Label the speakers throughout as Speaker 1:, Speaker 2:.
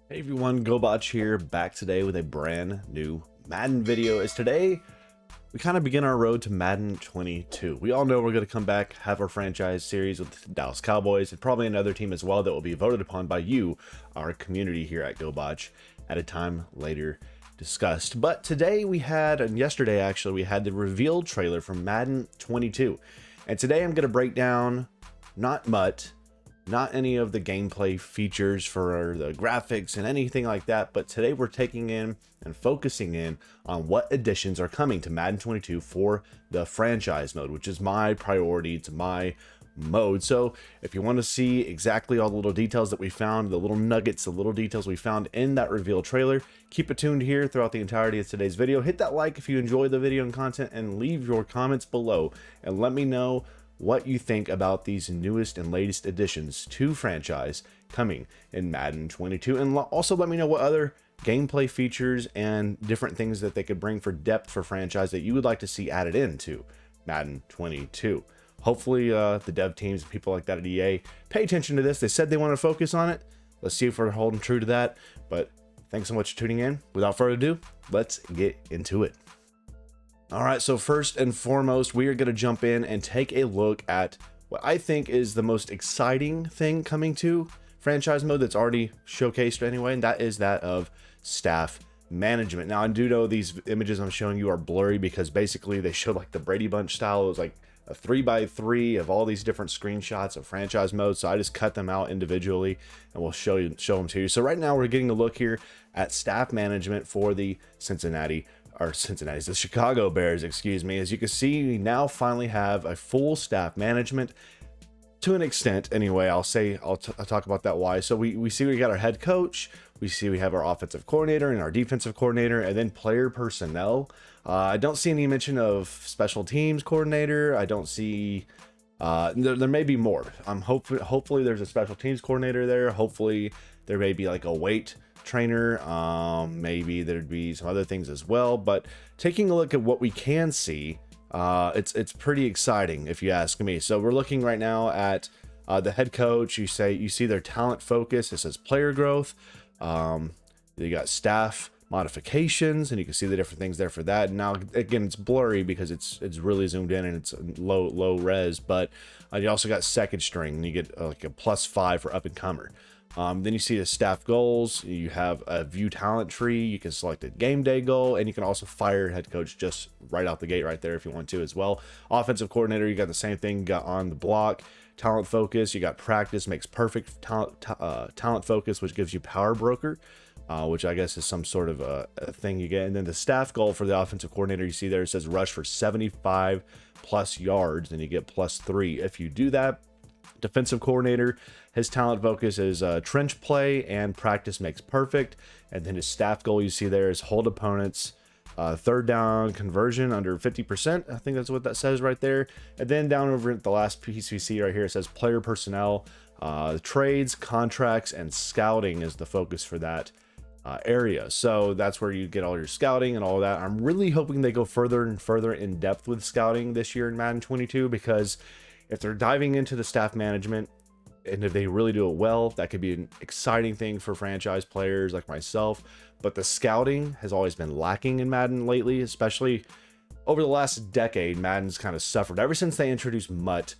Speaker 1: Hey everyone, Gobotch here, back today with a brand new Madden video. As today, we kind of begin our road to Madden 22. We all know we're going to come back, have our franchise series with the Dallas Cowboys, and probably another team as well that will be voted upon by you, our community here at Gobotch, at a time later discussed. But today we had, and yesterday actually, we had the reveal trailer from Madden 22. And today I'm going to break down, not any of the gameplay features for the graphics and anything like that, but today we're taking in and focusing in on what additions are coming to Madden 22 for the franchise mode, which is my priority. It's my mode. So if you want to see exactly all the little details that we found, the little nuggets, the little details we found in that reveal trailer, keep it tuned here throughout the entirety of today's video. Hit that like if you enjoy the video and content, and leave your comments below and let me know what you think about these newest and latest additions to franchise coming in Madden 22, and also let me know what other gameplay features and different things that they could bring for depth for franchise that you would like to see added into Madden 22. Hopefully the dev teams and people like that at EA pay attention to this. They said they want to focus on it. Let's see if we're holding true to that. But thanks so much for tuning in. Without further ado, let's get into it. All right, so first and foremost, we are going to jump in and take a look at what I think is the most exciting thing coming to franchise mode that's already showcased anyway, and that is that of staff management. Now, I do know these images I'm showing you are blurry because basically they showed like the Brady Bunch style. It was like a 3x3 of all these different screenshots of franchise mode, so I just cut them out individually and we'll show them to you. So right now we're getting a look here at staff management for the the Chicago Bears, excuse me. As you can see, we now finally have a full staff management to an extent anyway. I'll talk about that why. So we see we got our head coach, we see we have our offensive coordinator and our defensive coordinator, and then player personnel. I don't see any mention of special teams coordinator. I don't see there may be more. Hopefully there's a special teams coordinator there. Hopefully there may be like a weight trainer, maybe there'd be some other things as well. But taking a look at what we can see, it's pretty exciting if you ask me. So we're looking right now at the head coach. You see their talent focus. It says player growth. You got staff modifications, and you can see the different things there for that. Now again, it's blurry because it's really zoomed in and it's low res, but you also got second string, and you get like a +5 for up and comer. Then you see the staff goals. You have a view talent tree. You can select a game day goal, and you can also fire head coach just right out the gate right there if you want to as well. Offensive coordinator, you got the same thing. You got on the block, talent focus. You got practice makes perfect, talent focus, which gives you power broker, which I guess is some sort of a thing you get. And then the staff goal for the offensive coordinator, you see there, it says rush for 75+ yards, and you get +3 if you do that. Defensive coordinator, his talent focus is trench play and practice makes perfect. And then his staff goal you see there is hold opponents third down conversion under 50%. I think that's what that says right there. And then down over at the last piece we see right here, it says player personnel, trades, contracts, and scouting is the focus for that area. So that's where you get all your scouting and all that. I'm really hoping they go further and further in depth with scouting this year in Madden 22, because if they're diving into the staff management and if they really do it well, that could be an exciting thing for franchise players like myself. But the scouting has always been lacking in Madden lately, especially over the last decade. Madden's kind of suffered ever since they introduced MUT.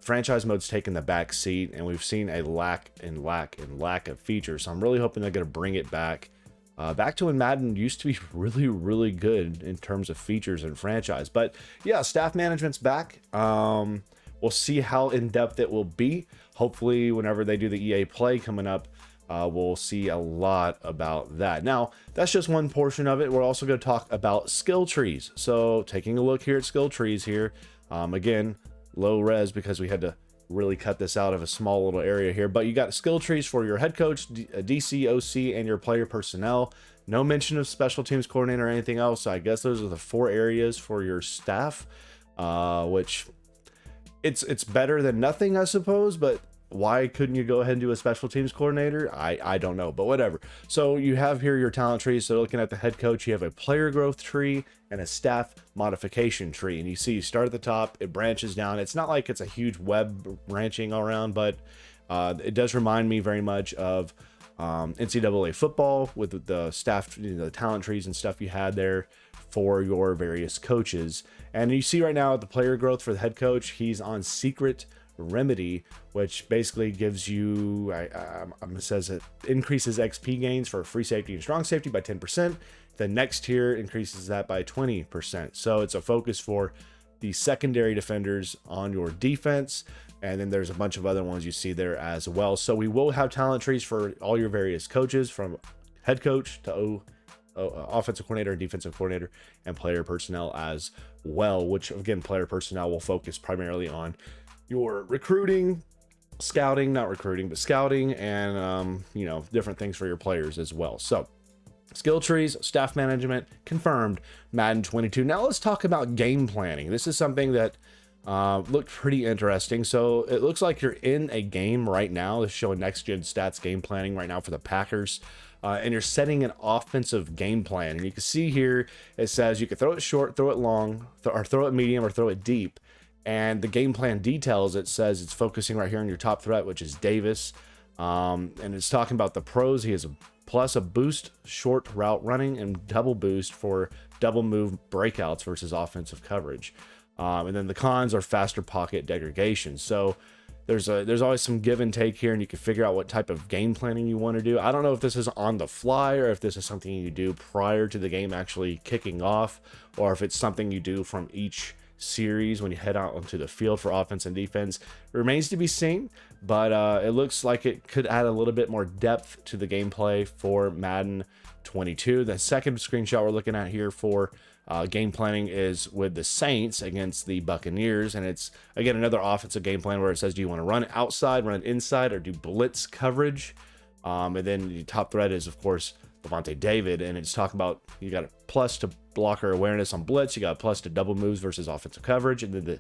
Speaker 1: Franchise mode's taken the back seat, and we've seen a lack of features. So I'm really hoping they're going to bring it back to when Madden used to be really good in terms of features and franchise. But yeah, staff management's back. We'll see how in-depth it will be. Hopefully, whenever they do the EA Play coming up, we'll see a lot about that. Now, that's just one portion of it. We're also going to talk about skill trees. So, taking a look here at skill trees here. Again, low res because we had to really cut this out of a small little area here. But you got skill trees for your head coach, DC, OC, and your player personnel. No mention of special teams coordinator or anything else. So I guess those are the 4 areas for your staff, which it's better than nothing, I suppose, but why couldn't you go ahead and do a special teams coordinator? I don't know, but whatever. So you have here your talent tree. So looking at the head coach, you have a player growth tree and a staff modification tree. And you see you start at the top, it branches down. It's not like it's a huge web branching all around, but it does remind me very much of NCAA football with the staff, the talent trees and stuff you had there for your various coaches. And you see right now the player growth for the head coach, he's on Secret Remedy, which basically gives you, it says it increases XP gains for free safety and strong safety by 10%. The next tier increases that by 20%. So it's a focus for the secondary defenders on your defense. And then there's a bunch of other ones you see there as well. So we will have talent trees for all your various coaches, from head coach to offensive coordinator, defensive coordinator, and player personnel as well, which again, player personnel will focus primarily on your recruiting, scouting, not recruiting, but scouting, and different things for your players as well. So skill trees, staff management, confirmed, Madden 22. Now let's talk about game planning. This is something that looked pretty interesting. So it looks like you're in a game right now. It's showing next gen stats game planning right now for the Packers. And you're setting an offensive game plan. And you can see here, it says you can throw it short, throw it long, or throw it medium, or throw it deep. And the game plan details, it says it's focusing right here on your top threat, which is Davis. And it's talking about the pros. He has a boost short route running and double boost for double move breakouts versus offensive coverage. And then the cons are faster pocket degradation. So there's always some give and take here, and you can figure out what type of game planning you want to do. I don't know if this is on the fly or if this is something you do prior to the game actually kicking off, or if it's something you do from each series when you head out onto the field for offense and defense. It remains to be seen, but it looks like it could add a little bit more depth to the gameplay for Madden 22. The second screenshot we're looking at here for game planning is with the Saints against the Buccaneers, and it's again another offensive game plan where it says, do you want to run it outside, run it inside, or do blitz coverage? And then the top threat is of course Levante David, and it's talking about you got a plus to blocker awareness on blitz, you got a plus to double moves versus offensive coverage, and then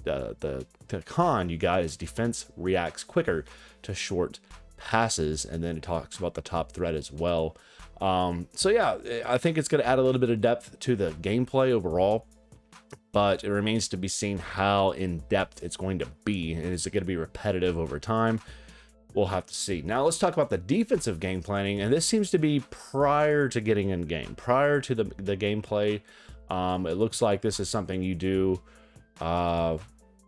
Speaker 1: the con you got is defense reacts quicker to short passes, and then it talks about the top threat as well. So yeah, I think it's going to add a little bit of depth to the gameplay overall, but it remains to be seen how in depth it's going to be, and is it going to be repetitive over time? We'll have to see. Now let's talk about the defensive game planning, and this seems to be prior to getting in game, prior to the gameplay. It looks like this is something you do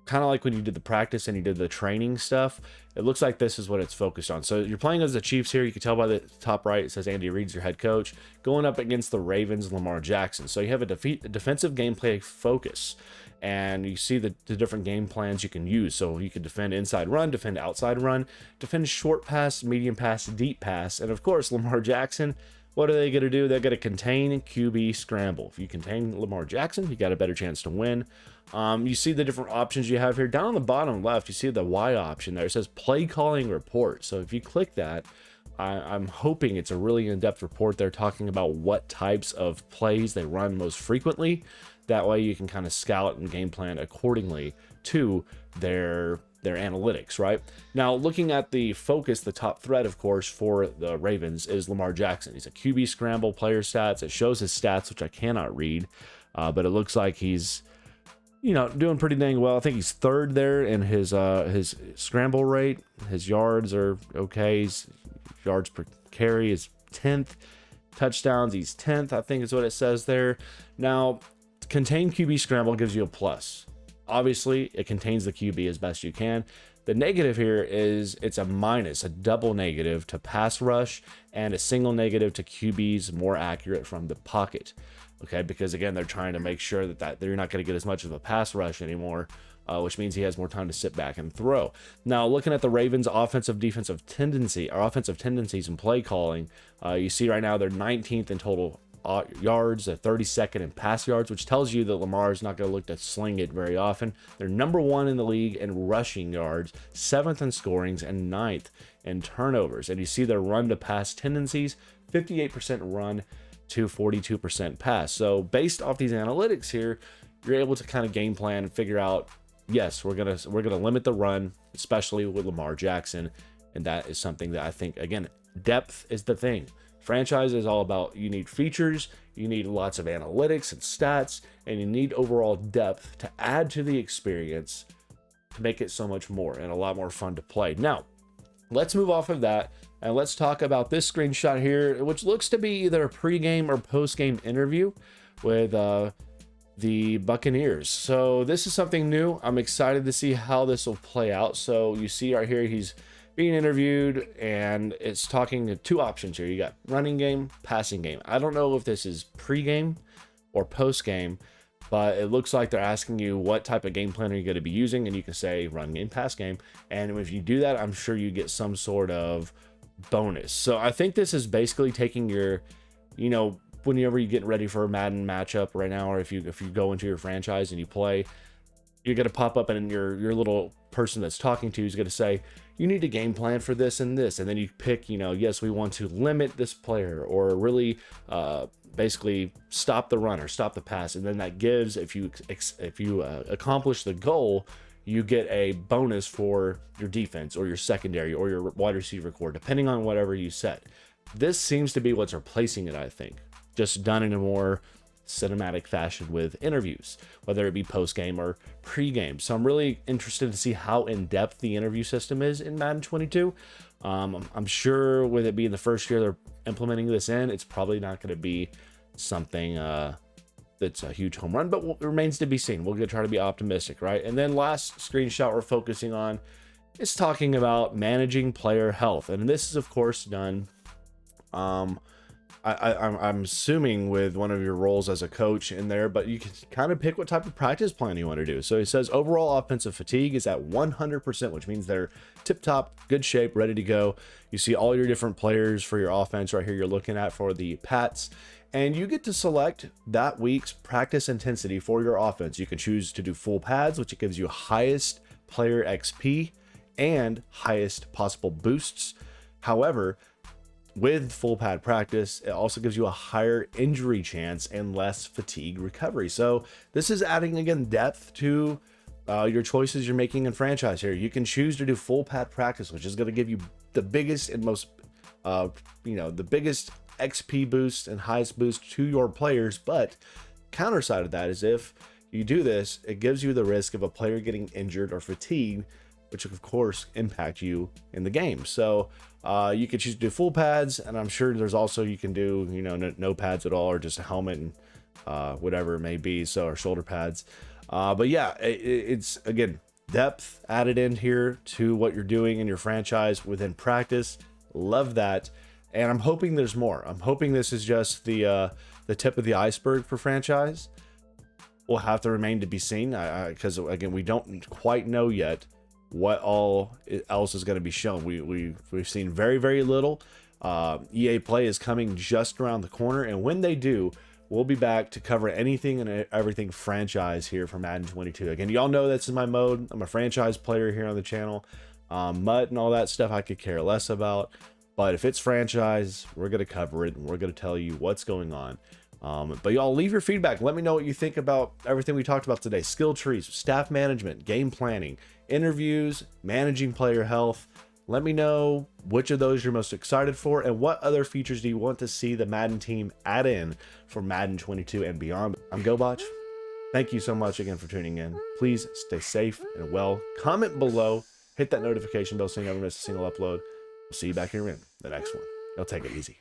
Speaker 1: kind of like when you did the practice and you did the training stuff. It looks like this is what it's focused on. So you're playing as the Chiefs here. You can tell by the top right, it says Andy Reid's your head coach, going up against the Ravens, Lamar Jackson. So you have a defensive gameplay focus, and you see the different game plans you can use. So you can defend inside run, defend outside run, defend short pass, medium pass, deep pass. And of course, Lamar Jackson, what are they going to do? They're going to contain QB scramble. If you contain Lamar Jackson, you got a better chance to win. You see the different options you have here. Down on the bottom left, you see the Y option there. It says play calling report. So if you click that, I'm hoping it's a really in-depth report. They're talking about what types of plays they run most frequently. That way you can kind of scout and game plan accordingly to their analytics, right? Now, looking at the focus, the top threat, of course, for the Ravens is Lamar Jackson. He's a QB scramble player stats. It shows his stats, which I cannot read, but it looks like he's, doing pretty dang well. I think he's third there in his scramble rate. His yards are okay. His yards per carry is 10th. Touchdowns, he's 10th, I think is what it says there. Now, contain QB scramble gives you a plus. Obviously, it contains the QB as best you can. The negative here is it's a minus, a double negative to pass rush, and a single negative to QBs more accurate from the pocket. Okay, because again, they're trying to make sure that they're not going to get as much of a pass rush anymore, which means he has more time to sit back and throw. Now, looking at the Ravens' offensive tendencies and play calling, you see right now they're 19th in total yards, 32nd in pass yards, which tells you that Lamar is not going to look to sling it very often. They're number 1 in the league in rushing yards, 7th in scorings, and 9th in turnovers. And you see their run to pass tendencies, 58% run to 42% pass. So based off these analytics here, you're able to kind of game plan and figure out, yes, we're gonna limit the run, especially with Lamar Jackson, and that is something that I think, again, depth is the thing. Franchise is all about, you need features, you need lots of analytics and stats, and you need overall depth to add to the experience to make it so much more and a lot more fun to play. Now, let's move off of that and let's talk about this screenshot here, which looks to be either a pregame or post-game interview with the Buccaneers. So this is something new. I'm excited to see how this will play out. So you see right here, he's being interviewed and it's talking to two options here. You got running game, passing game. I don't know if this is pregame or post-game, but it looks like they're asking you what type of game plan are you going to be using, and you can say run game, pass game. And if you do that, I'm sure you get some sort of bonus. So I think this is basically taking your, you know, whenever you get ready for a Madden matchup right now, or if you go into your franchise and you play, you're going to pop up and your little person that's talking to you is going to say, you need a game plan for this and this. And then you pick, you know, yes, we want to limit this player, or really basically stop the run or stop the pass. And then that gives, if you accomplish the goal, you get a bonus for your defense or your secondary or your wide receiver core, depending on whatever you set. This seems to be what's replacing it, I think, just done in a more cinematic fashion with interviews, whether it be post-game or pre-game. So I'm really interested to see how in-depth the interview system is in Madden 22. I'm sure with it being the first year they're implementing this in, it's probably not going to be something that's a huge home run, but it remains to be seen. We're going to try to be optimistic, right? And then last screenshot we're focusing on is talking about managing player health. And this is, of course, done I'm assuming with one of your roles as a coach in there, but you can kind of pick what type of practice plan you want to do. So he says overall offensive fatigue is at 100%, which means they're tip-top, good shape, ready to go. You see all your different players for your offense right here you're looking at for the Pats, and you get to select that week's practice intensity for your offense. You can choose to do full pads, which gives you highest player XP and highest possible boosts. However, with full pad practice, it also gives you a higher injury chance and less fatigue recovery. So this is adding, again, depth to your choices you're making in franchise here. You can choose to do full pad practice, which is going to give you the biggest and most, the biggest XP boost and highest boost to your players. But counter side of that is if you do this, it gives you the risk of a player getting injured or fatigued, which of course impact you in the game. So you can choose to do full pads, and I'm sure there's also, you can do, no pads at all, or just a helmet and whatever it may be, so, or shoulder pads. But yeah, it's, again, depth added in here to what you're doing in your franchise within practice. Love that. And I'm hoping there's more. I'm hoping this is just the tip of the iceberg for franchise. We'll have to remain to be seen, because again, we don't quite know yet what all else is going to be shown. We've seen very, very little. EA Play is coming just around the corner, and when they do, we'll be back to cover anything and everything franchise here for Madden 22. Again, y'all know that's in my mode. I'm a franchise player here on the channel. MUT and all that stuff I could care less about, but if it's franchise, we're going to cover it and we're going to tell you what's going on. But y'all leave your feedback. Let me know what you think about everything we talked about today. Skill trees, staff management, game planning, interviews, managing player health. Let me know which of those you're most excited for, and what other features do you want to see the Madden team add in for Madden 22 and beyond. I'm Gobotch. Thank you so much again for tuning in. Please stay safe and well. Comment below. Hit that notification bell so you never miss a single upload. We'll see you back here in the next one. Y'all take it easy.